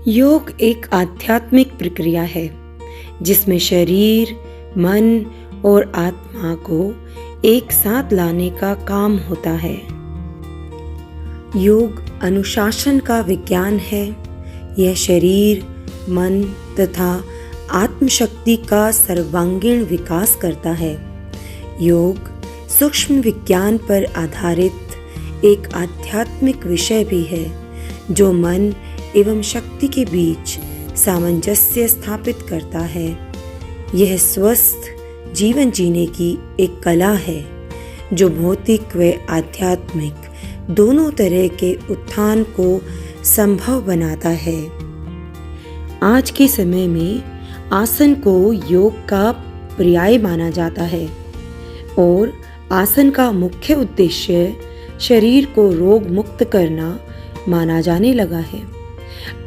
योग एक आध्यात्मिक प्रक्रिया है जिसमें शरीर, मन और आत्मा को एक साथ लाने का काम होता है। योग अनुशासन का विज्ञान है। यह शरीर, मन तथा आत्मशक्ति का सर्वांगीण विकास करता है। योग सूक्ष्म विज्ञान पर आधारित एक आध्यात्मिक विषय भी है जो मन एवं शक्ति के बीच सामंजस्य स्थापित करता है। यह स्वस्थ जीवन जीने की एक कला है जो भौतिक व आध्यात्मिक दोनों तरह के उत्थान को संभव बनाता है। आज के समय में आसन को योग का पर्याय माना जाता है और आसन का मुख्य उद्देश्य शरीर को रोग मुक्त करना माना जाने लगा है।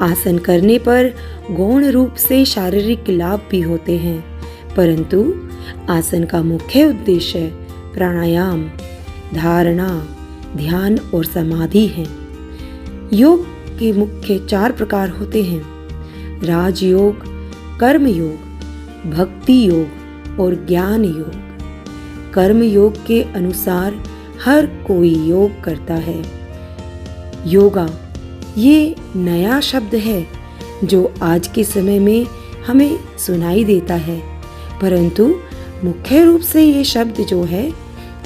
आसन करने पर गौण रूप से शारीरिक लाभ भी होते हैं, परंतु आसन का मुख्य उद्देश्य प्राणायाम, धारणा, ध्यान और समाधि है। योग के मुख्य 4 प्रकार होते हैं: राजयोग, कर्म योग, भक्ति योग और ज्ञान योग। कर्म योग के अनुसार हर कोई योग करता है। योगा ये नया शब्द है जो आज के समय में हमें सुनाई देता है, परंतु मुख्य रूप से ये शब्द जो है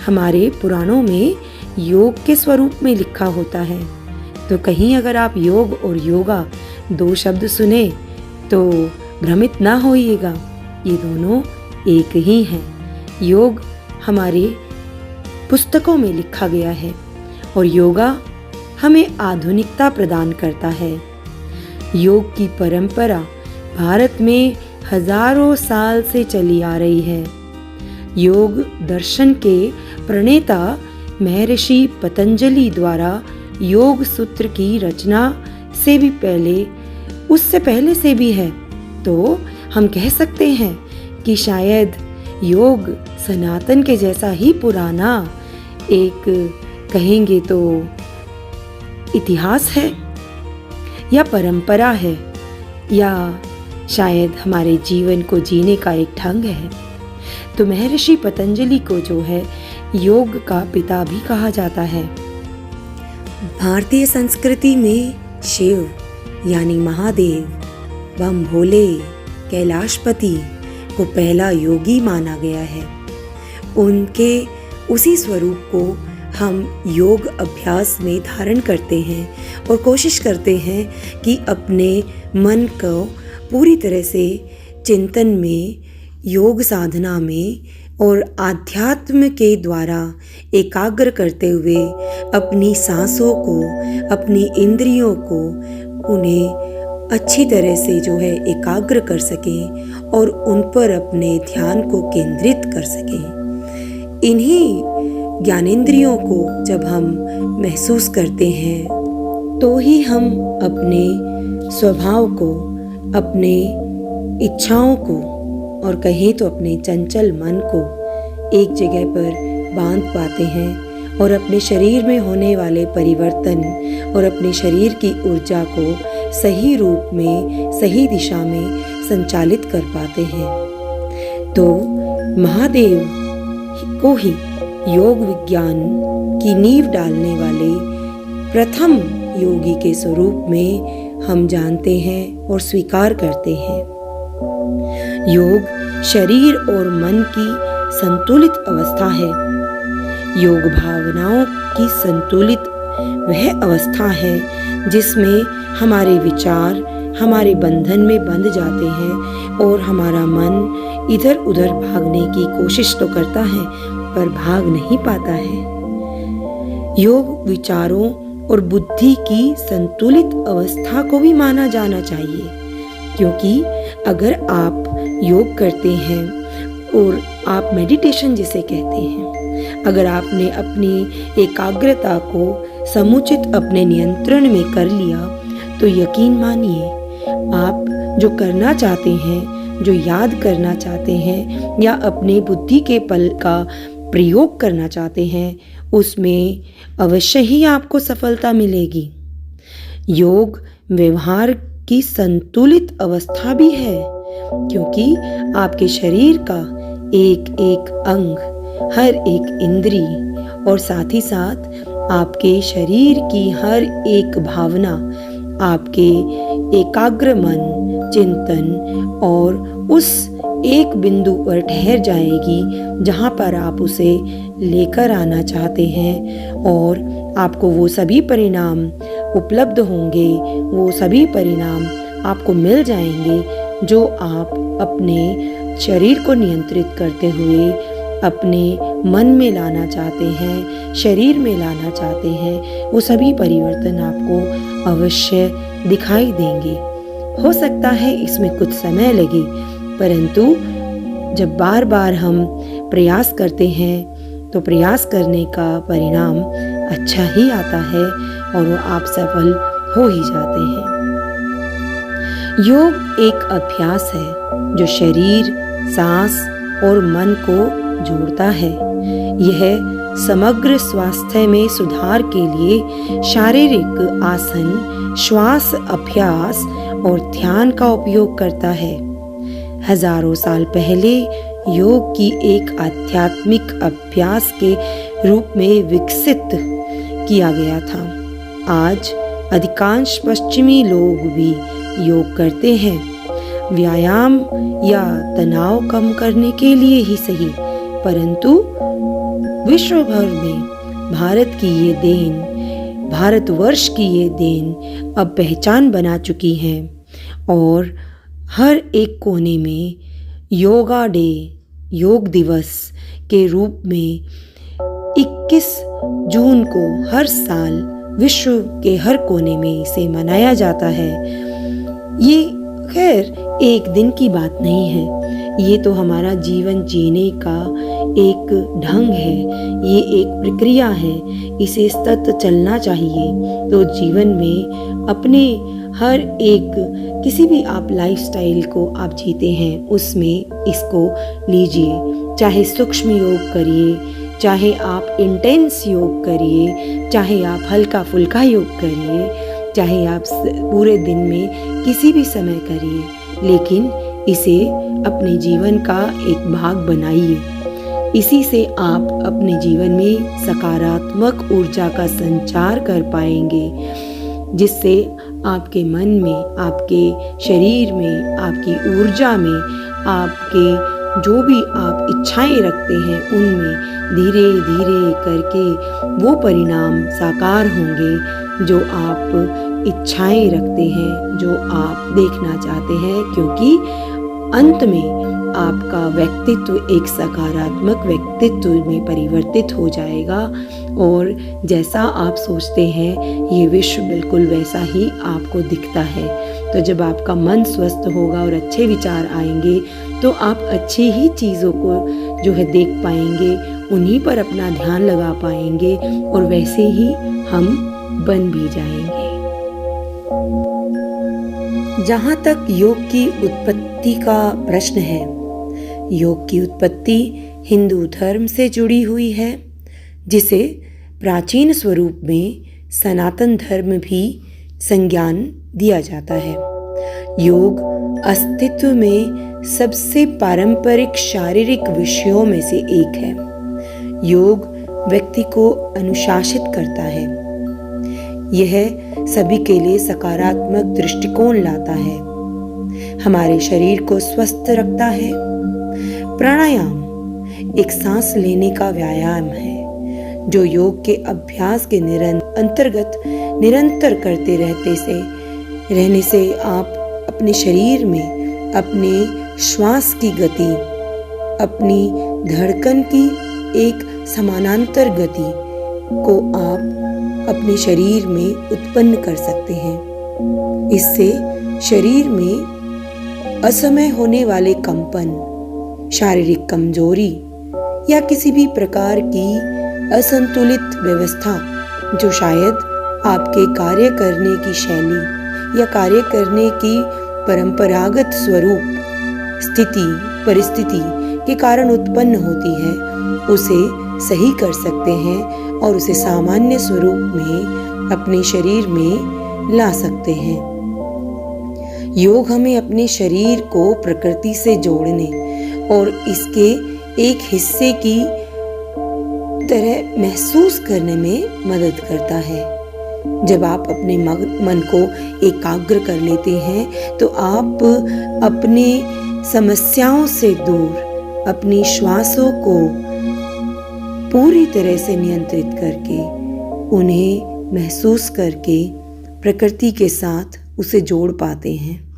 हमारे पुराणों में योग के स्वरूप में लिखा होता है। तो कहीं अगर आप योग और योगा 2 शब्द सुने तो भ्रमित ना होइएगा, ये दोनों एक ही हैं। योग हमारे पुस्तकों में लिखा गया है और योगा हमें आधुनिकता प्रदान करता है। योग की परंपरा भारत में हजारों साल से चली आ रही है। योग दर्शन के प्रणेता महर्षि पतंजलि द्वारा योग सूत्र की रचना से भी उससे पहले से भी है। तो हम कह सकते हैं कि शायद योग सनातन के जैसा ही पुराना एक कहेंगे तो इतिहास है या परंपरा है, या शायद हमारे जीवन को जीने का एक ढंग है। तो महर्षि पतंजलि को जो है योग का पिता भी कहा जाता है। भारतीय संस्कृति में शिव यानी महादेव, बम भोले, कैलाशपति को पहला योगी माना गया है। उनके उसी स्वरूप को हम योग अभ्यास में धारण करते हैं और कोशिश करते हैं कि अपने मन को पूरी तरह से चिंतन में, योग साधना में और आध्यात्म के द्वारा एकाग्र करते हुए अपनी सांसों को, अपनी इंद्रियों को, उन्हें अच्छी तरह से जो है एकाग्र कर सकें और उन पर अपने ध्यान को केंद्रित कर सकें। इन्हीं ज्ञानेंद्रियों को जब हम महसूस करते हैं तो ही हम अपने स्वभाव को, अपने इच्छाओं को और कहें तो अपने चंचल मन को एक जगह पर बांध पाते हैं और अपने शरीर में होने वाले परिवर्तन और अपने शरीर की ऊर्जा को सही रूप में, सही दिशा में संचालित कर पाते हैं। तो महादेव को ही योग विज्ञान की नींव डालने वाले प्रथम योगी के स्वरूप में हम जानते हैं और स्वीकार करते हैं। योग शरीर और मन की संतुलित अवस्था है। योग भावनाओं की संतुलित वह अवस्था है जिसमें हमारे विचार हमारे बंधन में बंध जाते हैं और हमारा मन इधर उधर भागने की कोशिश तो करता है पर भाग नहीं पाता है। योग विचारों और बुद्धि की संतुलित अवस्था को भी माना जाना चाहिए, क्योंकि अगर आप योग करते हैं और आप मेडिटेशन जिसे कहते हैं, अगर आपने अपनी एकाग्रता को समुचित अपने नियंत्रण में कर लिया तो यकीन मानिए आप जो करना चाहते हैं, जो याद करना चाहते हैं या अपने बुद्धि के पल का प्रयोग करना चाहते हैं, उसमें अवश्य ही आपको सफलता मिलेगी। योग व्यवहार की संतुलित अवस्था भी है, क्योंकि आपके शरीर का एक एक अंग, हर एक इंद्रिय और साथ ही साथ आपके शरीर की हर एक भावना आपके एकाग्र मन, चिंतन और उस एक बिंदु पर ठहर जाएगी जहाँ पर आप उसे लेकर आना चाहते हैं, और आपको वो सभी परिणाम उपलब्ध होंगे, वो सभी परिणाम आपको मिल जाएंगे जो आप अपने शरीर को नियंत्रित करते हुए अपने मन में लाना चाहते हैं, शरीर में लाना चाहते हैं। वो सभी परिवर्तन आपको अवश्य दिखाई देंगे। हो सकता है इसमें कुछ समय लगे, परंतु जब बार बार हम प्रयास करते हैं तो प्रयास करने का परिणाम अच्छा ही आता है और वो आप सफल हो ही जाते हैं। योग एक अभ्यास है जो शरीर, सांस और मन को जोड़ता है। यह समग्र स्वास्थ्य में सुधार के लिए शारीरिक आसन, श्वास अभ्यास और ध्यान का उपयोग करता है। हजारों साल पहले योग की एक आध्यात्मिक अभ्यास के रूप में विकसित किया गया था। आज अधिकांश पश्चिमी लोग भी योग करते हैं, व्यायाम या तनाव कम करने के लिए ही सही, परंतु विश्व भर में भारतवर्ष की ये देन अब पहचान बना चुकी है और हर एक कोने में योगा डे, योग दिवस के रूप में 21 जून को हर साल विश्व के हर कोने में इसे मनाया जाता है। ये खैर एक दिन की बात नहीं है, ये तो हमारा जीवन जीने का एक ढंग है, ये एक प्रक्रिया है, इसे सतत चलना चाहिए। तो जीवन में अपने हर एक किसी भी आप लाइफस्टाइल को आप जीते हैं उसमें इसको लीजिए, चाहे सूक्ष्म योग करिए, चाहे आप इंटेंस योग करिए, चाहे आप हल्का फुल्का योग करिए, चाहे आप पूरे दिन में किसी भी समय करिए, लेकिन इसे अपने जीवन का एक भाग बनाइए। इसी से आप अपने जीवन में सकारात्मक ऊर्जा का संचार कर पाएंगे, जिससे आपके मन में, आपके शरीर में, आपकी ऊर्जा में, आपके जो भी आप इच्छाएं रखते हैं उनमें धीरे धीरे करके वो परिणाम साकार होंगे जो आप इच्छाएं रखते हैं, जो आप देखना चाहते हैं, क्योंकि अंत में आपका व्यक्तित्व एक सकारात्मक व्यक्तित्व में परिवर्तित हो जाएगा और जैसा आप सोचते हैं ये विश्व बिल्कुल वैसा ही आपको दिखता है। तो जब आपका मन स्वस्थ होगा और अच्छे विचार आएंगे तो आप अच्छी ही चीज़ों को जो है देख पाएंगे, उन्हीं पर अपना ध्यान लगा पाएंगे और वैसे ही हम बन भी जाएंगे। जहाँ तक योग की उत्पत्ति का प्रश्न है, योग की उत्पत्ति हिंदू धर्म से जुड़ी हुई है, जिसे प्राचीन स्वरूप में सनातन धर्म भी संज्ञान दिया जाता है। योग अस्तित्व में सबसे पारंपरिक शारीरिक विषयों में से एक है। योग व्यक्ति को अनुशासित करता है। यह सभी के लिए सकारात्मक दृष्टिकोण लाता है, हमारे शरीर को स्वस्थ रखता है। प्राणायाम एक सांस लेने का व्यायाम है जो योग के अभ्यास के अंतर्गत निरंतर करते रहने से आप अपने शरीर में अपने श्वास की गति, अपनी धड़कन की एक समानांतर गति को आप अपने शरीर में उत्पन्न कर सकते हैं। इससे शरीर में असमय होने वाले कंपन, शारीरिक कमजोरी या किसी भी प्रकार की असंतुलित व्यवस्था जो शायद आपके कार्य करने की शैली या कार्य करने की परंपरागत स्वरूप, स्थिति, परिस्थिति के कारण उत्पन्न होती है, उसे सही कर सकते हैं और उसे सामान्य स्वरूप में अपने शरीर में ला सकते हैं। योग हमें अपने शरीर को प्रकृति से जोड़ने और इसके एक हिस्से की तरह महसूस करने में मदद करता है। जब आप अपने मन को एकाग्र कर लेते हैं तो आप अपने समस्याओं से दूर अपनी श्वासों को पूरी तरह से नियंत्रित करके उन्हें महसूस करके प्रकृति के साथ उसे जोड़ पाते हैं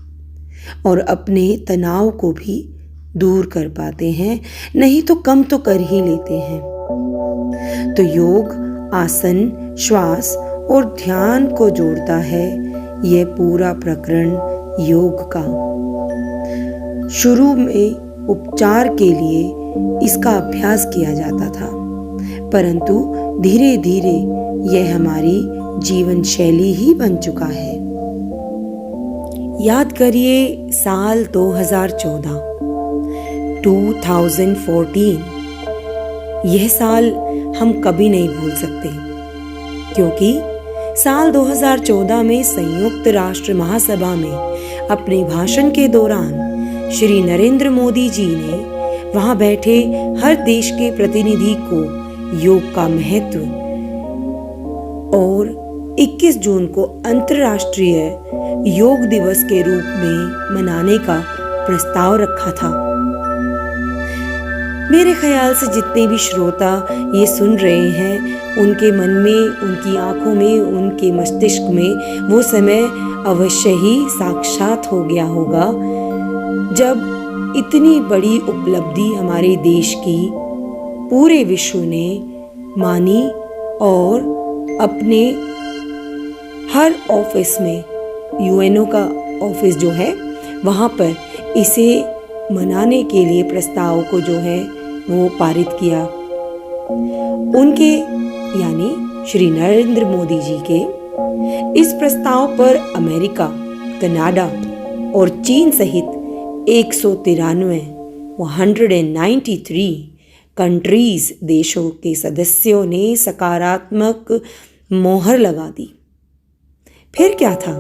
और अपने तनाव को भी दूर कर पाते हैं, नहीं तो कम तो कर ही लेते हैं। तो योग आसन, श्वास और ध्यान को जोड़ता है यह पूरा प्रकरण योग का। शुरू में उपचार के लिए इसका अभ्यास किया जाता था, परंतु धीरे धीरे यह हमारी जीवन शैली ही बन चुका है। याद करिए साल 2014, 2014, यह साल हम कभी नहीं भूल सकते, क्योंकि साल 2014 में संयुक्त राष्ट्र महासभा में अपने भाषण के दौरान श्री नरेंद्र मोदी जी ने वहां बैठे हर देश के प्रतिनिधि को योग का महत्व और 21 जून को अंतर्राष्ट्रीय योग दिवस के रूप में मनाने का प्रस्ताव रखा था। मेरे ख्याल से जितने भी श्रोता ये सुन रहे हैं, उनके मन में, उनकी आंखों में, उनके मस्तिष्क में वो समय अवश्य ही साक्षात हो गया होगा जब इतनी बड़ी उपलब्धि हमारे देश की पूरे विश्व ने मानी और अपने हर ऑफिस में, यूएनओ का ऑफिस जो है वहाँ पर इसे मनाने के लिए प्रस्ताव को जो है वो पारित किया। उनके यानी श्री नरेंद्र मोदी जी के इस प्रस्ताव पर अमेरिका, कनाडा और चीन सहित 193 कंट्रीज देशों के सदस्यों ने सकारात्मक मोहर लगा दी। फिर क्या था?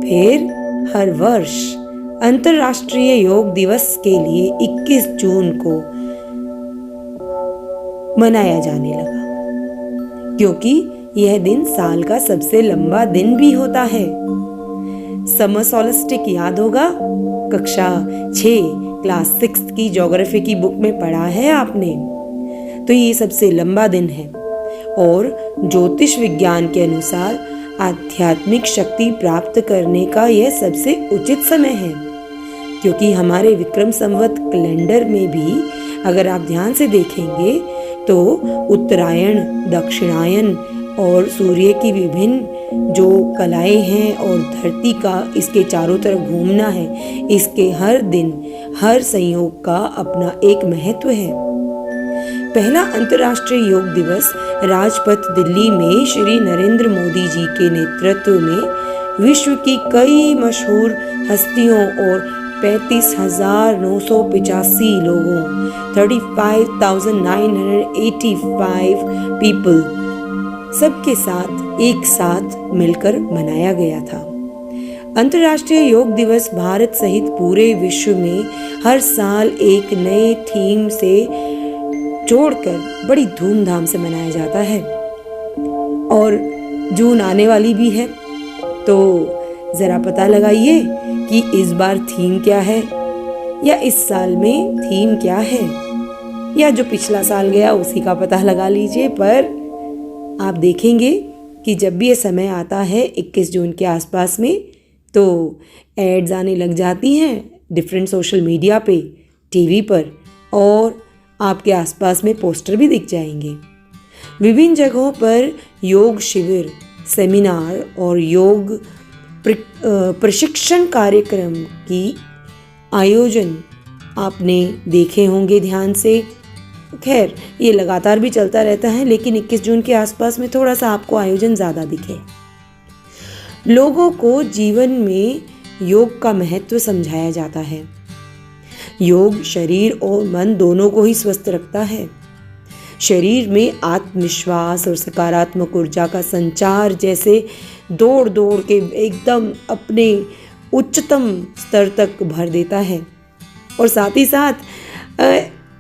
फिर हर वर्ष अंतर्राष्ट्रीय योग दिवस के लिए 21 जून को मनाया जाने लगा, क्योंकि यह दिन साल का सबसे लंबा दिन भी होता है। समर सोल्स्टिस याद होगा, कक्षा 6 क्लास 6 की ज्योग्राफी की बुक में पढ़ा है आपने। तो ये सबसे लंबा दिन है और ज्योतिष विज्ञान के अनुसार आध्यात्मिक शक्ति प्राप्त करने का यह सबसे उचित समय है, क्योंकि हमारे विक्रम संवत कैलेंडर में भी अगर आप ध्यान से देखेंगे तो उत्तरायण, दक्षिणायन और सूर्य की विभिन्न जो कलाएं हैं और धरती का इसके चारों तरफ घूमना है, इसके हर दिन हर संयोग का अपना एक महत्व है। पहला अंतर्राष्ट्रीय योग दिवस राजपथ दिल्ली में श्री नरेंद्र मोदी जी के नेतृत्व में विश्व की कई मशहूर हस्तियों और 35,985 लोगों 35,985 पीपल सबके साथ एक साथ मिलकर मनाया गया था। अंतर्राष्ट्रीय योग दिवस भारत सहित पूरे विश्व में हर साल एक नए थीम से जोड़कर बड़ी धूमधाम से मनाया जाता है और जून आने वाली भी है, तो जरा पता लगाइए कि इस बार थीम क्या है या इस साल में थीम क्या है, या जो पिछला साल गया उसी का पता लगा लीजिए। पर आप देखेंगे कि जब भी ये समय आता है 21 जून के आसपास में, तो एड्स आने लग जाती हैं डिफरेंट सोशल मीडिया पे, टीवी पर, और आपके आसपास में पोस्टर भी दिख जाएंगे। विभिन्न जगहों पर योग शिविर, सेमिनार और योग प्रशिक्षण कार्यक्रम की आयोजन आपने देखे होंगे ध्यान से। खैर, ये लगातार भी चलता रहता है, लेकिन 21 जून के आसपास में थोड़ा सा आपको आयोजन ज़्यादा दिखे। लोगों को जीवन में योग का महत्व समझाया जाता है। योग शरीर और मन दोनों को ही स्वस्थ रखता है। शरीर में आत्मविश्वास और सकारात्मक ऊर्जा का संचार, जैसे दौड़ दौड़ के एकदम अपने उच्चतम स्तर तक भर देता है। और साथ ही साथ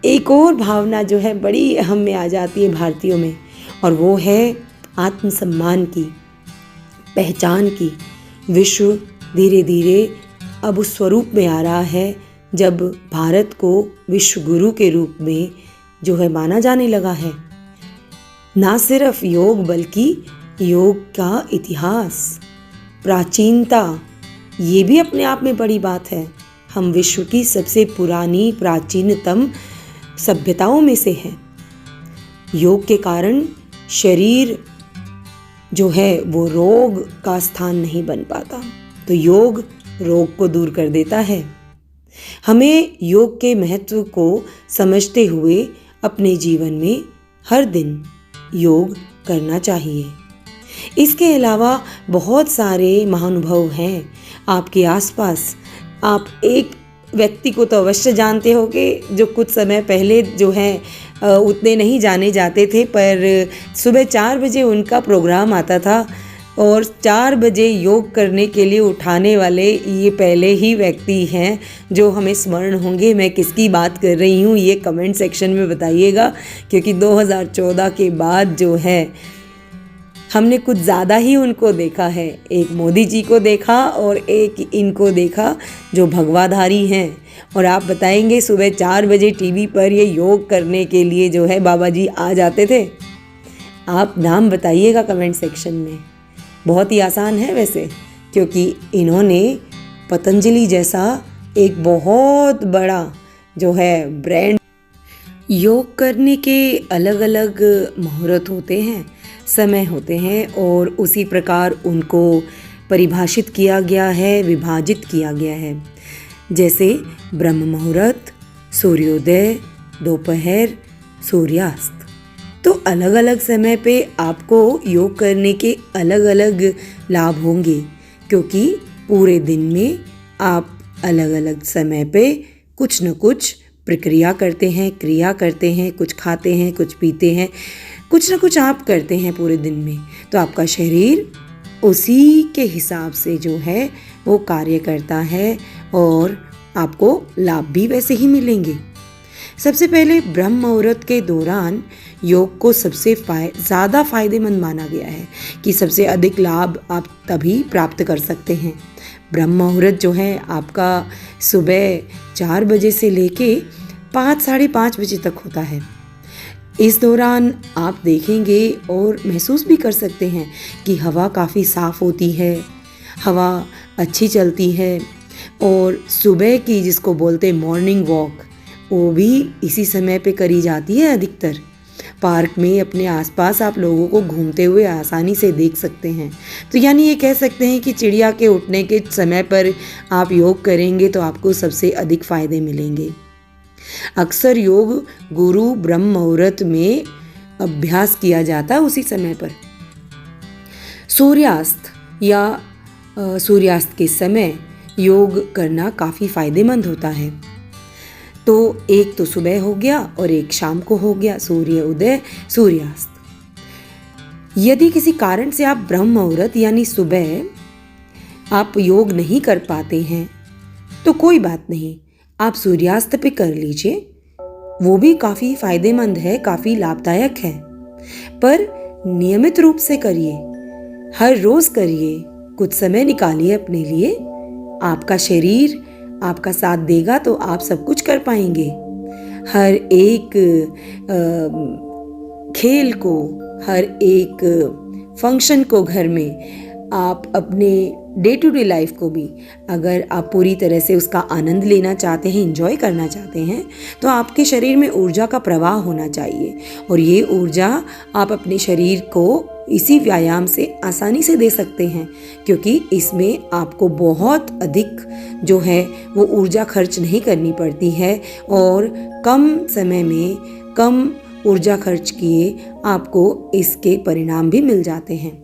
एक और भावना जो है बड़ी हम में आ जाती है भारतीयों में, और वो है आत्मसम्मान की, पहचान की। विश्व धीरे धीरे अब उस स्वरूप में आ रहा है जब भारत को विश्व गुरु के रूप में जो है माना जाने लगा है। ना सिर्फ योग बल्कि योग का इतिहास, प्राचीनता, ये भी अपने आप में बड़ी बात है। हम विश्व की सबसे पुरानी प्राचीनतम सभ्यताओं में से हैं। योग के कारण शरीर जो है वो रोग का स्थान नहीं बन पाता, तो योग रोग को दूर कर देता है। हमें योग के महत्व को समझते हुए अपने जीवन में हर दिन योग करना चाहिए। इसके अलावा बहुत सारे महानुभव हैं आपके आसपास। आप एक व्यक्ति को तो अवश्य जानते होंगे जो कुछ समय पहले जो है उतने नहीं जाने जाते थे, पर सुबह 4 बजे उनका प्रोग्राम आता था और 4 बजे योग करने के लिए उठाने वाले ये पहले ही व्यक्ति हैं जो हमें स्मरण होंगे। मैं किसकी बात कर रही हूँ ये कमेंट सेक्शन में बताइएगा, क्योंकि 2014 के बाद जो है हमने कुछ ज़्यादा ही उनको देखा है। एक मोदी जी को देखा और एक इनको देखा जो भगवाधारी हैं। और आप बताएंगे सुबह 4 बजे टीवी पर ये योग करने के लिए जो है बाबा जी आ जाते थे। आप नाम बताइएगा कमेंट सेक्शन में। बहुत ही आसान है वैसे, क्योंकि इन्होंने पतंजलि जैसा एक बहुत बड़ा जो है ब्रांड। योग करने के अलग अलग मुहूर्त होते हैं, समय होते हैं, और उसी प्रकार उनको परिभाषित किया गया है, विभाजित किया गया है। जैसे ब्रह्म मुहूर्त, सूर्योदय, दोपहर, सूर्यास्त। तो अलग अलग समय पे आपको योग करने के अलग अलग लाभ होंगे, क्योंकि पूरे दिन में आप अलग अलग समय पे कुछ न कुछ प्रक्रिया करते हैं, क्रिया करते हैं, कुछ खाते हैं, कुछ पीते हैं, कुछ न कुछ आप करते हैं पूरे दिन में। तो आपका शरीर उसी के हिसाब से जो है वो कार्य करता है और आपको लाभ भी वैसे ही मिलेंगे। सबसे पहले ब्रह्म मुहूर्त के दौरान योग को सबसे ज़्यादा फायदेमंद माना गया है कि सबसे अधिक लाभ आप तभी प्राप्त कर सकते हैं। ब्रह्म मुहूर्त जो है आपका सुबह 4 बजे से लेके 5 साढ़े 5 बजे तक होता है। इस दौरान आप देखेंगे और महसूस भी कर सकते हैं कि हवा काफ़ी साफ़ होती है, हवा अच्छी चलती है, और सुबह की जिसको बोलते हैं मॉर्निंग वॉक, वो भी इसी समय पे करी जाती है अधिकतर। पार्क में अपने आसपास आप लोगों को घूमते हुए आसानी से देख सकते हैं। तो यानी ये कह सकते हैं कि चिड़िया के उठने के समय पर आप योग करेंगे तो आपको सबसे अधिक फ़ायदे मिलेंगे। अक्सर योग गुरु ब्रह्म मुहूर्त में अभ्यास किया जाता है उसी समय पर। सूर्यास्त या सूर्यास्त के समय योग करना काफ़ी फायदेमंद होता है। तो एक तो सुबह हो गया और एक शाम को हो गया, सूर्य उदय सूर्यास्त। यदि किसी कारण से आप ब्रह्म मुहूर्त यानी सुबह आप योग नहीं कर पाते हैं तो कोई बात नहीं, आप सूर्यास्त पे कर लीजिए, वो भी काफ़ी फायदेमंद है, काफ़ी लाभदायक है। पर नियमित रूप से करिए, हर रोज़ करिए, कुछ समय निकालिए अपने लिए। आपका शरीर आपका साथ देगा तो आप सब कुछ कर पाएंगे। हर एक खेल को, हर एक फंक्शन को घर में, आप अपने डे टू डे लाइफ को भी अगर आप पूरी तरह से उसका आनंद लेना चाहते हैं, एंजॉय करना चाहते हैं, तो आपके शरीर में ऊर्जा का प्रवाह होना चाहिए। और ये ऊर्जा आप अपने शरीर को इसी व्यायाम से आसानी से दे सकते हैं, क्योंकि इसमें आपको बहुत अधिक जो है वो ऊर्जा खर्च नहीं करनी पड़ती है और कम समय में कम ऊर्जा खर्च किए आपको इसके परिणाम भी मिल जाते हैं।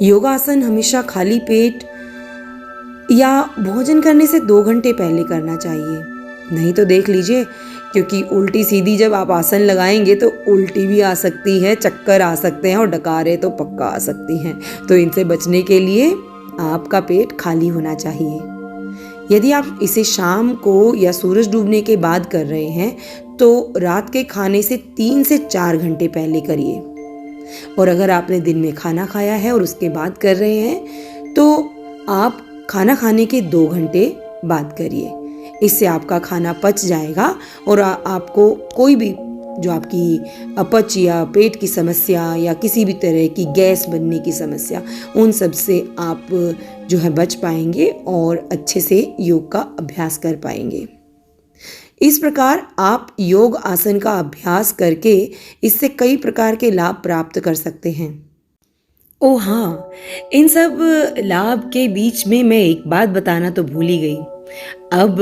योगासन हमेशा खाली पेट या भोजन करने से 2 घंटे पहले करना चाहिए, नहीं तो देख लीजिए, क्योंकि उल्टी सीधी जब आप आसन लगाएंगे तो उल्टी भी आ सकती है, चक्कर आ सकते हैं और डकारें तो पक्का आ सकती हैं। तो इनसे बचने के लिए आपका पेट खाली होना चाहिए। यदि आप इसे शाम को या सूरज डूबने के बाद कर रहे हैं तो रात के खाने से 3 से 4 घंटे पहले करिए। और अगर आपने दिन में खाना खाया है और उसके बाद कर रहे हैं तो आप खाना खाने के 2 घंटे बाद करिए। इससे आपका खाना पच जाएगा और आपको कोई भी जो आपकी अपच या पेट की समस्या या किसी भी तरह की गैस बनने की समस्या, उन सब से आप जो है बच पाएंगे और अच्छे से योग का अभ्यास कर पाएंगे। इस प्रकार आप योग आसन का अभ्यास करके इससे कई प्रकार के लाभ प्राप्त कर सकते हैं। ओ हाँ, इन सब लाभ के बीच में मैं एक बात बताना तो भूल ही गई। अब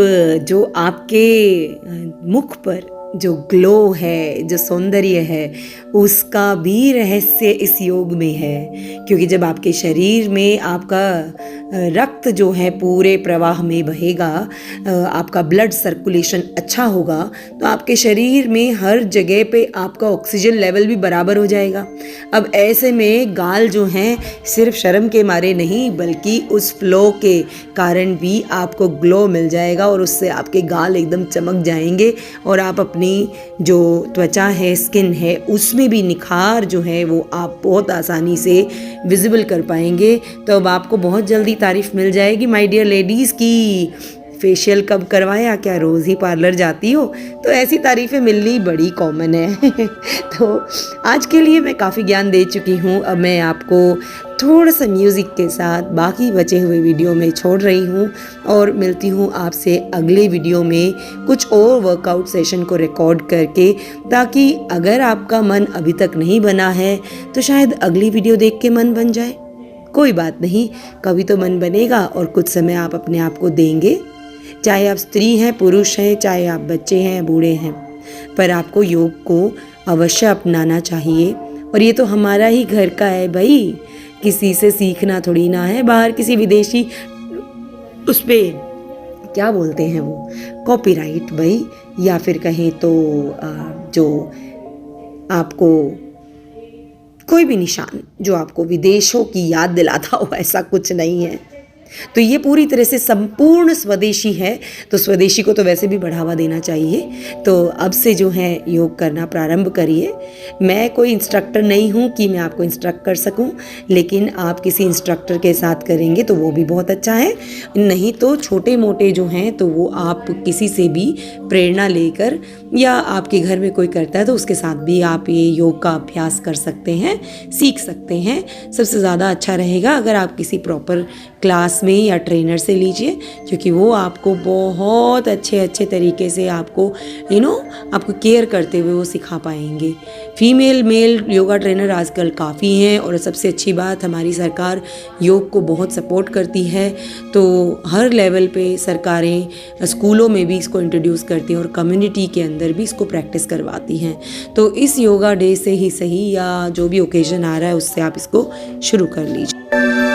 जो आपके मुख पर जो ग्लो है, जो सौंदर्य है, उसका भी रहस्य इस योग में है। क्योंकि जब आपके शरीर में आपका रक्त जो है पूरे प्रवाह में बहेगा, आपका ब्लड सर्कुलेशन अच्छा होगा, तो आपके शरीर में हर जगह पे आपका ऑक्सीजन लेवल भी बराबर हो जाएगा। अब ऐसे में गाल जो हैं सिर्फ शर्म के मारे नहीं बल्कि उस फ्लो के कारण भी आपको ग्लो मिल जाएगा और उससे आपके गाल एकदम चमक जाएंगे और आप अपनी जो त्वचा है, स्किन है, उसमें भी निखार जो है वो आप बहुत आसानी से विजिबल कर पाएंगे। तो अब आपको बहुत जल्दी तारीफ मिल जाएगी माय डियर लेडीज़ की फेशियल कब करवाया, क्या रोज़ ही पार्लर जाती हो? तो ऐसी तारीफ़ें मिलनी बड़ी कॉमन है। तो आज के लिए मैं काफ़ी ज्ञान दे चुकी हूँ। अब मैं आपको थोड़ा सा म्यूज़िक के साथ बाकी बचे हुए वीडियो में छोड़ रही हूँ और मिलती हूँ आपसे अगले वीडियो में कुछ और वर्कआउट सेशन को रिकॉर्ड करके, ताकि अगर आपका मन अभी तक नहीं बना है तो शायद अगली वीडियो देख के मन बन जाए। कोई बात नहीं, कभी तो मन बनेगा और कुछ समय आप अपने आप को देंगे। चाहे आप स्त्री हैं, पुरुष हैं, चाहे आप बच्चे हैं, बूढ़े हैं, पर आपको योग को अवश्य अपनाना चाहिए। और ये तो हमारा ही घर का है भाई, किसी से सीखना थोड़ी ना है। बाहर किसी विदेशी उस पे क्या बोलते हैं वो कॉपीराइट भाई, या फिर कहें तो जो आपको कोई भी निशान जो आपको विदेशों की याद दिलाता हो, ऐसा कुछ नहीं है। तो ये पूरी तरह से संपूर्ण स्वदेशी है। तो स्वदेशी को तो वैसे भी बढ़ावा देना चाहिए। तो अब से जो है योग करना प्रारंभ करिए। मैं कोई इंस्ट्रक्टर नहीं हूँ कि मैं आपको इंस्ट्रक्ट कर सकूँ, लेकिन आप किसी इंस्ट्रक्टर के साथ करेंगे तो वो भी बहुत अच्छा है। नहीं तो छोटे मोटे जो हैं तो वो आप किसी से भी प्रेरणा लेकर, या आपके घर में कोई करता है तो उसके साथ भी आप ये योग का अभ्यास कर सकते हैं, सीख सकते हैं। सबसे ज़्यादा अच्छा रहेगा अगर आप किसी प्रॉपर क्लास में या ट्रेनर से लीजिए, क्योंकि वो आपको बहुत अच्छे तरीके से आपको आपको केयर करते हुए वो सिखा पाएंगे। फीमेल मेल योगा ट्रेनर आजकल काफ़ी हैं और सबसे अच्छी बात हमारी सरकार योग को बहुत सपोर्ट करती है। तो हर लेवल पे सरकारें स्कूलों में भी इसको इंट्रोड्यूस करती हैं और कम्युनिटी के अंदर भी इसको प्रैक्टिस करवाती हैं। तो इस योगा डे से ही सही या जो भी ओकेजन आ रहा है उससे आप इसको शुरू कर लीजिए।